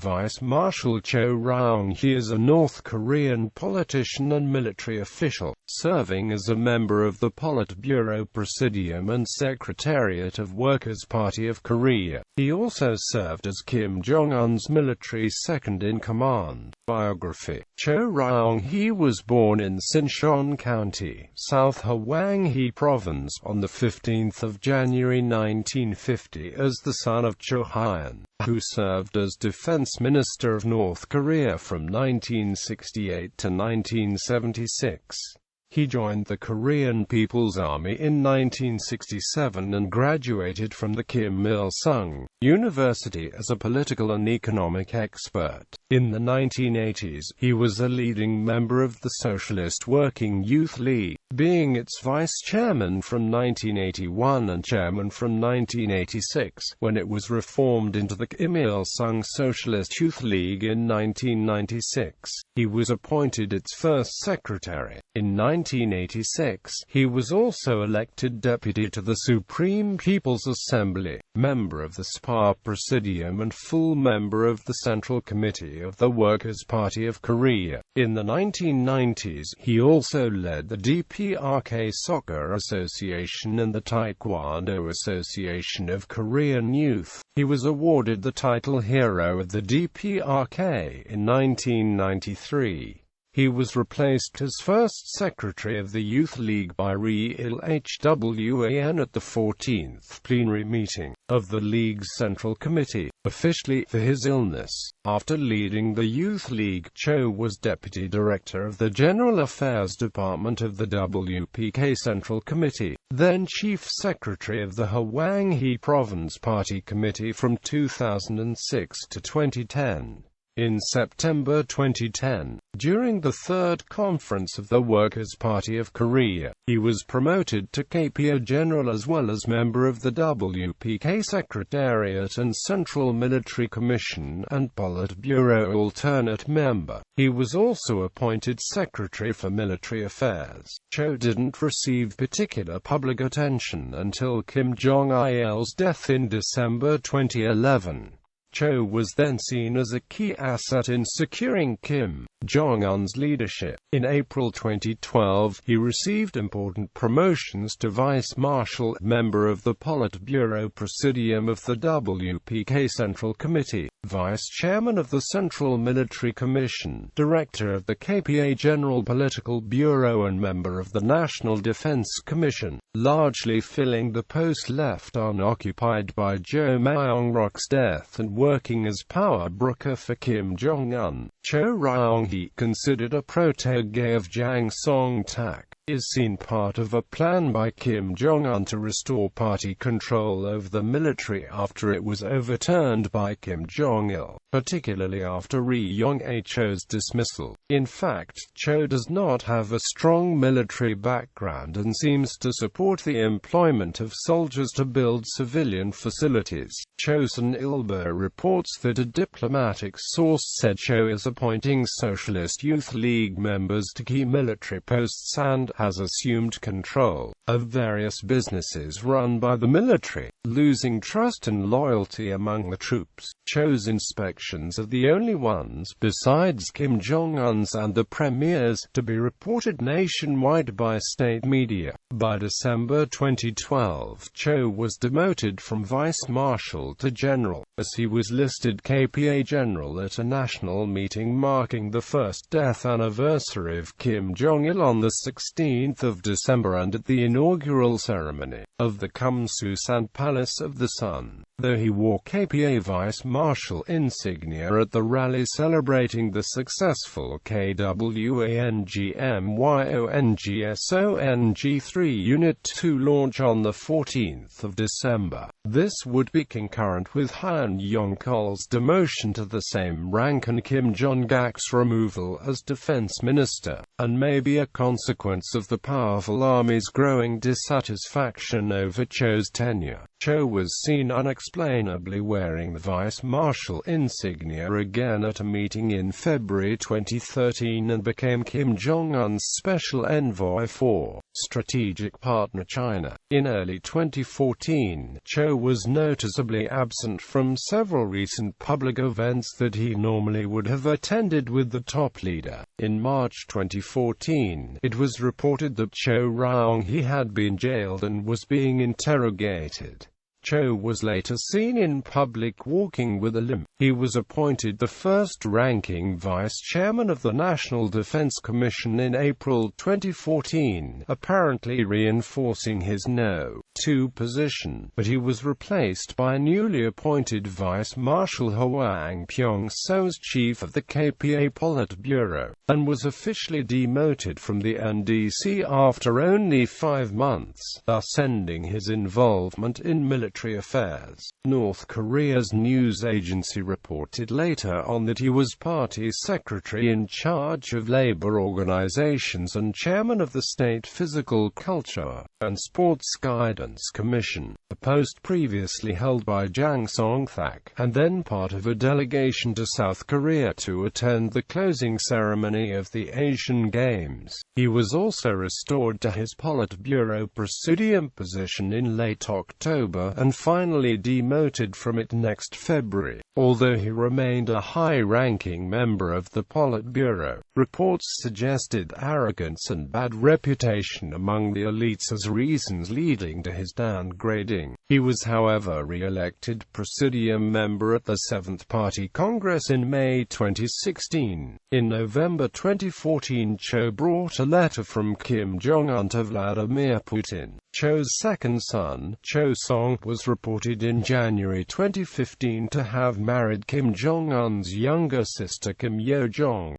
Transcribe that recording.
Vice Marshal Choe Ryong-hae is a North Korean politician and military official, serving as a member of the Politburo, Presidium and Secretariat of Workers' Party of Korea. He also served as Kim Jong-un's military second-in-command. Biography. Choe Ryong-hae was born in Sincheon County, South Hwanghae Province, on 15 January 1950 as the son of Choe Hyun, who served as Defense Minister of North Korea from 1968 to 1976. He joined the Korean People's Army in 1967 and graduated from the Kim Il-sung University as a political and economic expert. In the 1980s, he was a leading member of the Socialist Working Youth League, being its vice-chairman from 1981 and chairman from 1986, when it was reformed into the Kim Il-sung Socialist Youth League in 1996. He was appointed its first secretary. In 1986, he was also elected deputy to the Supreme People's Assembly, member of the SPA Presidium and full member of the Central Committee of the Workers' Party of Korea. In the 1990s, he also led the DPRK Soccer Association and the Taekwondo Association of Korean Youth. He was awarded the title Hero of the DPRK in 1993. He was replaced as first secretary of the Youth League by Ril-Hwan at the 14th plenary meeting of the League's Central Committee, officially for his illness. After leading the Youth League, Choe was deputy director of the General Affairs Department of the WPK Central Committee, then chief secretary of the Hwanghae Province Party Committee from 2006 to 2010. In September 2010, during the third conference of the Workers' Party of Korea, he was promoted to KPA General as well as member of the WPK Secretariat and Central Military Commission and Politburo alternate member. He was also appointed Secretary for Military Affairs. Choe didn't receive particular public attention until Kim Jong-il's death in December 2011. Choe was then seen as a key asset in securing Kim Jong-un's leadership. In April 2012, he received important promotions to Vice Marshal, member of the Politburo Presidium of the WPK Central Committee, Vice Chairman of the Central Military Commission, Director of the KPA General Political Bureau and member of the National Defense Commission, largely filling the post left unoccupied by Jo Myung-rok's death and working as power broker for Kim Jong-un. Choe Ryong-hae, considered a protege of Jang Song-tak, is seen part of a plan by Kim Jong-un to restore party control over the military after it was overturned by Kim Jong-il, particularly after Ryong-hae Choe's dismissal. In fact, Choe does not have a strong military background and seems to support the employment of soldiers to build civilian facilities. Chosun Ilbo reports that a diplomatic source said Choe is appointing Socialist Youth League members to key military posts and has assumed control of various businesses run by the military, losing trust and loyalty among the troops. Choe's inspections are the only ones, besides Kim Jong-un's and the premier's, to be reported nationwide by state media. By December 2012, Choe was demoted from Vice Marshal to General, as he was listed KPA General at a national meeting marking the first death anniversary of Kim Jong-il on the 16th of December and at the inaugural ceremony of the Kumsusan Palace of the Sun, though he wore KPA Vice Marshal insignia at the rally celebrating the successful KWANGMYONGSONG-3 Unit 2 launch on the 14th of December. This would be concurrent with Han Yong-kol's demotion to the same rank and Kim Jong-gak's removal as defense minister, and may be a consequence of the powerful army's growing dissatisfaction over Choe's tenure. Choe was seen unexplainably wearing the vice marshal insignia again at a meeting in February 2013 and became Kim Jong-un's special envoy for strategic partner China. In early 2014, Choe was noticeably absent from several recent public events that he normally would have attended with the top leader. In March 2014, it was reported that Choe Ryong-hae had been jailed and was being interrogated. Choe was later seen in public walking with a limp. He was appointed the first-ranking vice-chairman of the National Defense Commission in April 2014, apparently reinforcing his No. 2 position, but he was replaced by newly appointed Vice Marshal Hwang Pyong-so as chief of the KPA Politburo, and was officially demoted from the NDC after only 5 months, thus ending his involvement in military affairs. North Korea's news agency reported later on that he was party secretary in charge of labor organizations and chairman of the State Physical Culture and Sports Guidance Commission, a post previously held by Jang Song-thak, and then part of a delegation to South Korea to attend the closing ceremony of the Asian Games. He was also restored to his Politburo Presidium position in late October and finally demoted from it next February. Although he remained a high-ranking member of the Politburo, reports suggested arrogance and bad reputation among the elites as reasons leading to his downgrading. He was however re-elected Presidium member at the 7th Party Congress in May 2016. In November 2014, Choe brought a letter from Kim Jong-un to Vladimir Putin. Choe's second son, Choe Song, was reported in January 2015 to have married Kim Jong-un's younger sister Kim Yo-jong.